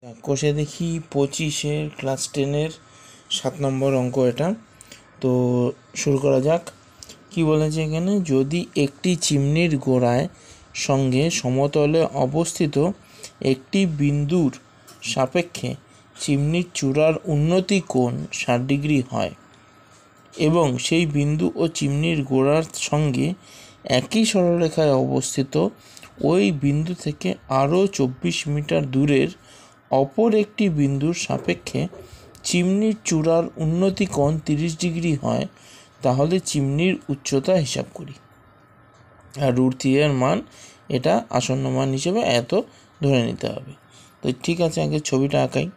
কোষে দেখি 25-এর ক্লাস 10-এর 7 নম্বর অঙ্ক এটা। তো শুরু করা যাক। কি বলেছে এখানে, যদি একটি চিমনির গোড়ায় সঙ্গে সমতলে অবস্থিত একটি বিন্দুর সাপেক্ষে চিমনির চূড়ার উন্নতি কোণ 60 ডিগ্রি হয় এবং সেই বিন্দু ও চিমনির গোড়ার সঙ্গে একই সরলরেখায় অবস্থিত ওই বিন্দু থেকে আরও 24 মিটার দূরের অপর একটি বিন্দুর সাপেক্ষে চিমনির চূড়ার উন্নতি কোণ 30 ডিগ্রি হয়, তাহলে চিমনির উচ্চতা হিসাব করি। আর √3 এর মান এটা আসন্ন মান হিসেবে এত ধরে নিতে হবে। তো ঠিক আছে, আগে ছবিটা আঁকাই।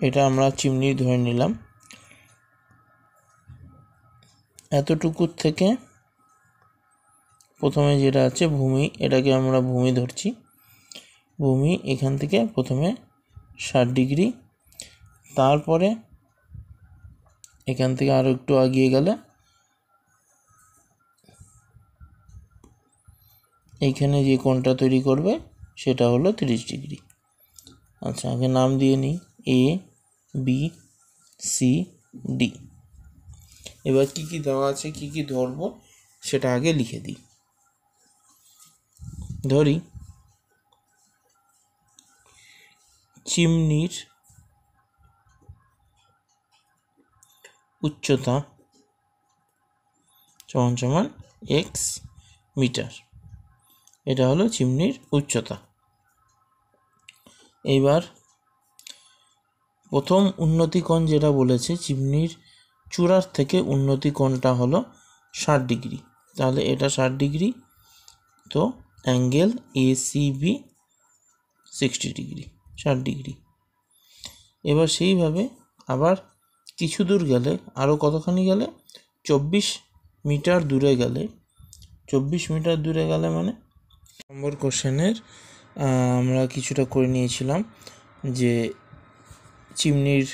এটা আমরা চিমনি ধরে নিলাম। এতটুকুর থেকে প্রথমে যেটা আছে ভূমি, এটাকে আমরা ভূমি ধরছি। ভূমি এখান থেকে প্রথমে 60 ডিগ্রি, তারপরে এখান থেকে আরো একটু এগিয়ে গেলে এইখানে যে কোণটা তৈরি করবে সেটা হলো 30 ডিগ্রি। আচ্ছা, আগে নাম দিয়ে নিই, এ বি সি ডি। এবার কি কি দেওয়া আছে, কি কি ধরবো সেটা আগে লিখে দিই। ধরি চিমনির উচ্চতা সমান সমান এক্স মিটার। এটা হলো চিমনির উচ্চতা। এইবার প্রথম উন্নতি কোণ যেটা বলেছে, চিমনির চূড়ার থেকে উন্নতি কোণটা হলো 60 ডিগ্রি। তাহলে এটা 60 ডিগ্রি, তো অ্যাঙ্গেল এসিবি 60 ডিগ্রি, 60 ডিগ্রি। এবার সেইভাবে আবার কিছু দূর গেলে, আরও কতখানি গেলে, 24 মিটার দূরে গেলে, 24 মিটার দূরে গেলে মানে নম্বর কোশ্চেনের আমরা কিছুটা করে নিয়েছিলাম যে চিমনির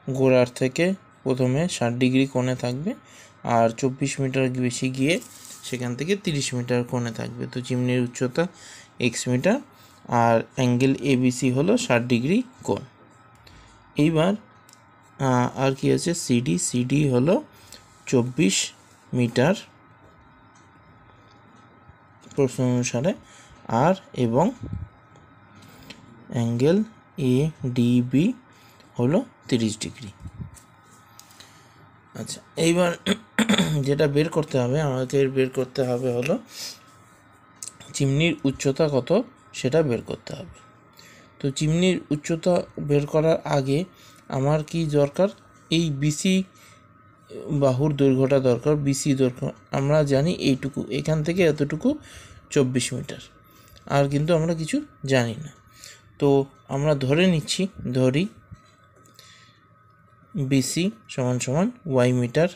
গোড়ার থেকে প্রথমে 60 ডিগ্রি কোণে থাকবে, আর 24 মিটার বেশি গিয়ে সেখান থেকে 30 মিটার কোণে থাকবে। তো চিমনির উচ্চতা এক্স মিটার আর অ্যাঙ্গেল এবিসি হলো 60 ডিগ্রি কোণ। এইবার আর কি আছে, সিডি। সিডি হলো 24 মিটার প্রশ্ন অনুসারে, আর এবং অ্যাঙ্গেল এ ডিবি হলো 30 ডিগ্রি। আচ্ছা, এইবার যেটা বের করতে হবে আমাদের, বের করতে হবে হলো চিমনির উচ্চতা কত সেটা বের করতে হবে। তো চিমনির উচ্চতা বের করার আগে আমার কি দরকার, এই বিসি বাহুর দৈর্ঘ্যটা দরকার। বিসি দৈর্ঘ্য আমরা জানি এইটুকু, এখান থেকে এতটুকু 24 মিটার, আর কিন্তু আমরা কিছু জানি না। তো আমরা ধরে নিচ্ছি, ধরি বিসি সমান সমান ওয়াই মিটার,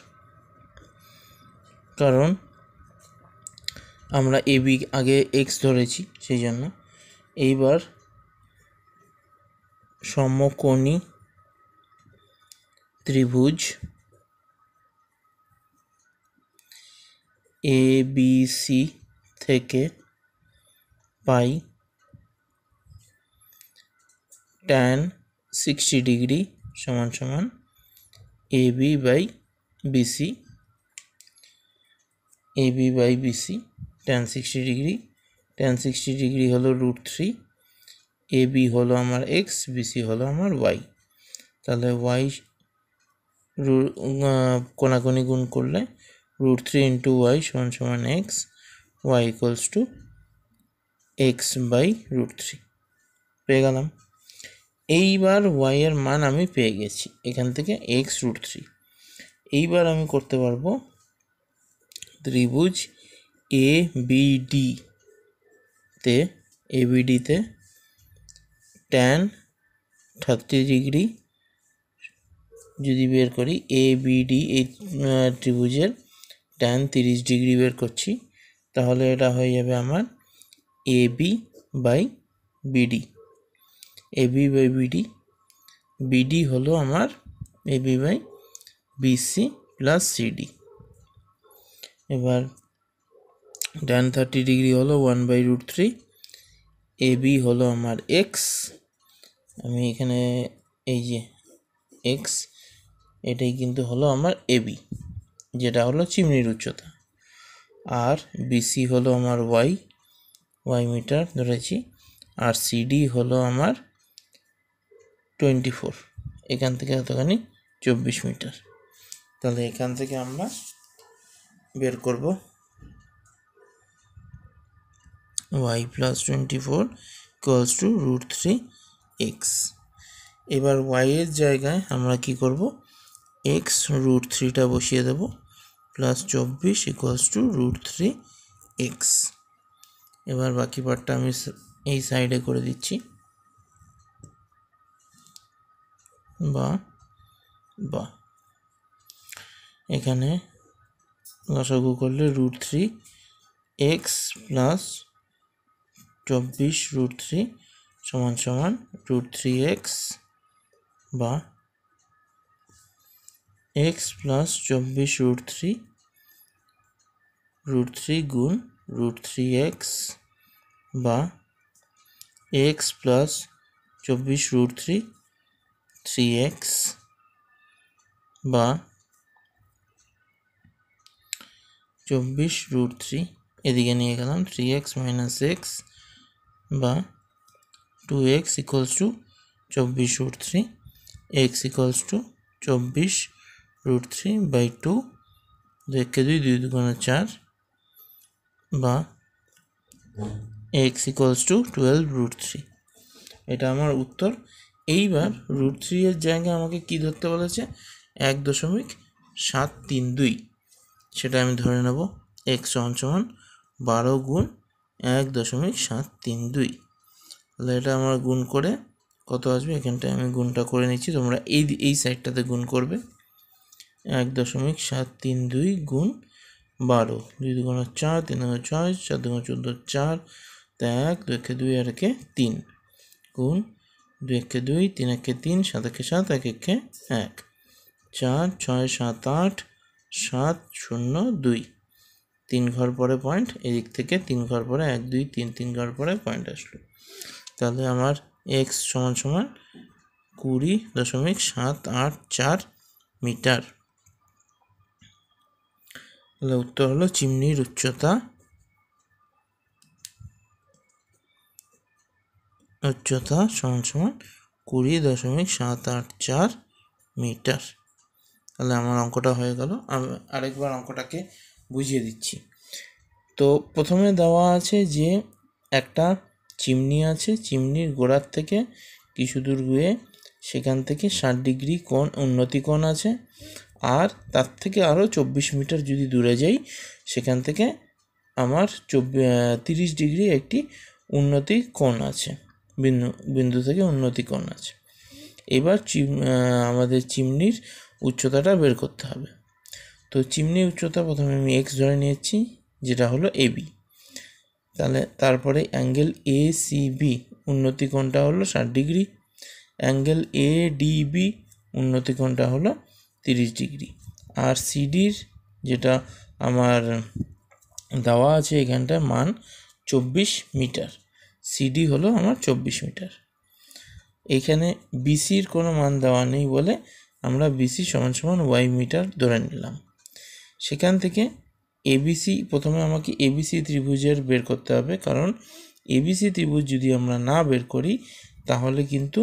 কারণ আমরা এবি আগে এক্স ধরেছি সেই জন্য। এইবার সমকোণী ত্রিভুজ এ বি সি থেকে পাই tan 60 ডিগ্রি সমান সমান AB by BC. AB by BC tan 60 degree, tan 60 degree হলো √3, এবি হলো আমার এক্স, বিসি হলো আমার ওয়াই। তাহলে ওয়াই কোনাকুনি গুণ করলে √3 ইন্টু ওয়াই সমান সমান X, Y equals to X by √3 পেয়ে গেলাম। এইবার ওয়াই এর মান আমি পেয়ে গেছি এখান থেকে এক্স √3। এইবার আমি করতে পারবো ত্রিভুজ এ বিডি তে, এবিডিতে tan 30 ডিগ্রি যদি বের করি, এ বিডি এই ত্রিভুজের tan 30 ডিগ্রি বের করছি, তাহলে এটা হয়ে যাবে আমার AB by BD. AB by BD, BD হলো আমার AB by BC plus CD. এবার tan 30 ডিগ্রি হলো 1/√3, এবি হলো আমার এক্স, আমি এখানে এই যে এক্স, এটাই কিন্তু হলো আমার এবি, যেটা হলো চিমনির উচ্চতা। আর বিসি হলো আমার ওয়াই মিটার ধরেছি। আর সিডি হলো আমার 24, এখান থেকে এতখানি 24 মিটার। তাহলে এখান থেকে আমরা বের করব y plus 24 equals to √3x। এবার y এর জায়গায় আমরা কি করব, x √3টা বসিয়ে দেব, প্লাস 24 ইকুয়ালস টু √3x। এবার বাকি পার্টটা আমি এই সাইডে করে দিচ্ছি, বা এখানে লসাগু করলে √3x প্লাস 24 √3 সমান সমান √3x, বা x প্লাস 24 √3 গুণ √3x, বা x প্লাস 24 √3 3x, বা 24 √3 এদিকে নিয়ে গেলাম 3x মাইনাস x, বা 2x equals to 24 √3, x equals to 24 √3 by 2, 2 2 2 4, বা x ইকুয়ালস টু 12 √3। এটা আমার উত্তর। এইবার √3 এর জায়গায় আমাকে কি ধরতে বলেছে, 1.732, সেটা আমি ধরে নেব x সমান সমান 12 গুণ 1.732। তাহলে এটা আমার গুণ করে কত আসবে, এখানটায় আমি গুণটা করে নিচ্ছি, তোমরা এই সাইডটাতে গুণ করবে। 1.732 গুণ 12, 2 2 4, 3 2 6, 4 2 14, 4, 1 2 2 আর 3 গুণ 2 2, 3 3, 7 7, 1 1, 4 6 7 8, 7 0 2, 3 ঘর পরে পয়েন্ট, এদিক থেকে 3 ঘর পরে 1 2 3, 3 ঘর পরে পয়েন্ট আসলো। তাহলে আমার x সমান সমান 20.784 মিটার। তাহলে উত্তর হলো চিমনির উচ্চতা সমান সমান 20.784 মিটার। তাহলে আমার অঙ্কটা হয়ে গেল। আমি আরেকবার অঙ্কটাকে বুঝিয়ে দিচ্ছি। তো প্রথমে দেওয়া আছে যে একটা চিমনি আছে, চিমনির গোড়ার থেকে কিছু দূর গিয়ে সেখান থেকে 60 ডিগ্রি কোণ উন্নতি কোণ আছে, আর তার থেকে আরও 24 মিটার যদি দূরে যাই সেখান থেকে আমার 30 ডিগ্রি একটি উন্নতি কোণ আছে, বিন্দু থেকে উন্নতি কোণ আছে। এবার আমাদের চিমনির উচ্চতাটা বের করতে হবে। তো চিমনির উচ্চতা প্রথমে আমি x ধরে নিয়েছি, যেটা হলো এবি। তাহলে তারপরে অ্যাঙ্গেল এসিবি উন্নতি কোণটা হলো 60 ডিগ্রি, অ্যাঙ্গেল এডিবি উন্নতি কোণটা হলো 30 ডিগ্রি, আর সিডির যেটা আমার দেওয়া আছে এখানটায় মান 24 মিটার, সিডি হলো আমার 24 মিটার। এখানে বিসির কোনো মান দেওয়া নেই বলে আমরা বিসি সমান সমান ওয়াই মিটার ধরে নিলাম। সেখান থেকে এবিসি, প্রথমে আমাকে এবিসি ত্রিভুজের বের করতে হবে, কারণ এবিসি ত্রিভুজ যদি আমরা না বের করি তাহলে কিন্তু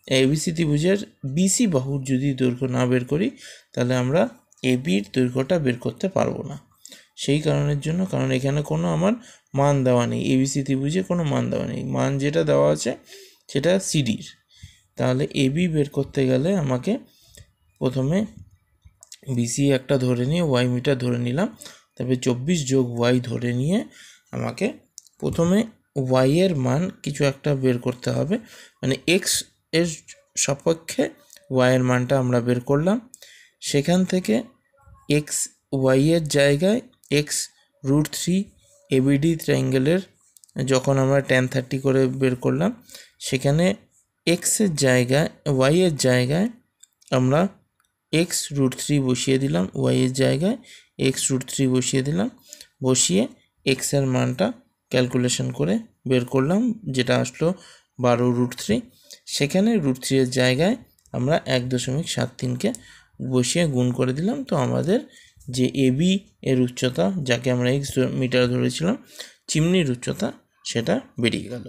এবিসি ত্রিভুজের বিসি বাহুর যদি দৈর্ঘ্য না বের করি তাহলে আমরা এবির দৈর্ঘ্যটা বের করতে পারবো না। সেই কারণের জন্য, কারণ এখানে কোনো আমার মান দেওয়া নেই, এবিসি ত্রিভুজে কোনো মান দেওয়া নেই, মান যেটা দেওয়া আছে সেটা সিডির। তাহলে এবি বের করতে গেলে আমাকে প্রথমে বিসি একটা ধরে নিয়ে ওয়াই মিটার ধরে নিলাম, তবে 24 যোগ ওয়াই ধরে নিয়ে আমাকে প্রথমে ওয়াই এর মান কিছু একটা বের করতে হবে, মানে এক্স এর সপক্ষে ওয়াই এর মানটা আমরা বের করলাম। সেখান থেকে এক্স ওয়াই এর জায়গায় এক্স √3 এবিডি ট্রায়াঙ্গেলের যখন আমরা tan 30 করে বের করলাম, সেখানে এক্সের জায়গায় ওয়াই এর জায়গায় আমরা এক্স √3 বসিয়ে দিলাম, ওয়াই এর জায়গায় এক্স √3 বসিয়ে দিলাম, বসিয়ে এক্সের মানটা ক্যালকুলেশন করে বের করলাম, যেটা আসলো 12√3। সেখানে √3 এর জায়গায় আমরা 1.73কে বসিয়ে গুণ করে দিলাম। তো আমাদের যে এবি এর উচ্চতা, যাকে আমরা x মিটার ধরেছিলাম, চিমনির উচ্চতা, সেটা বেরিয়ে গেল।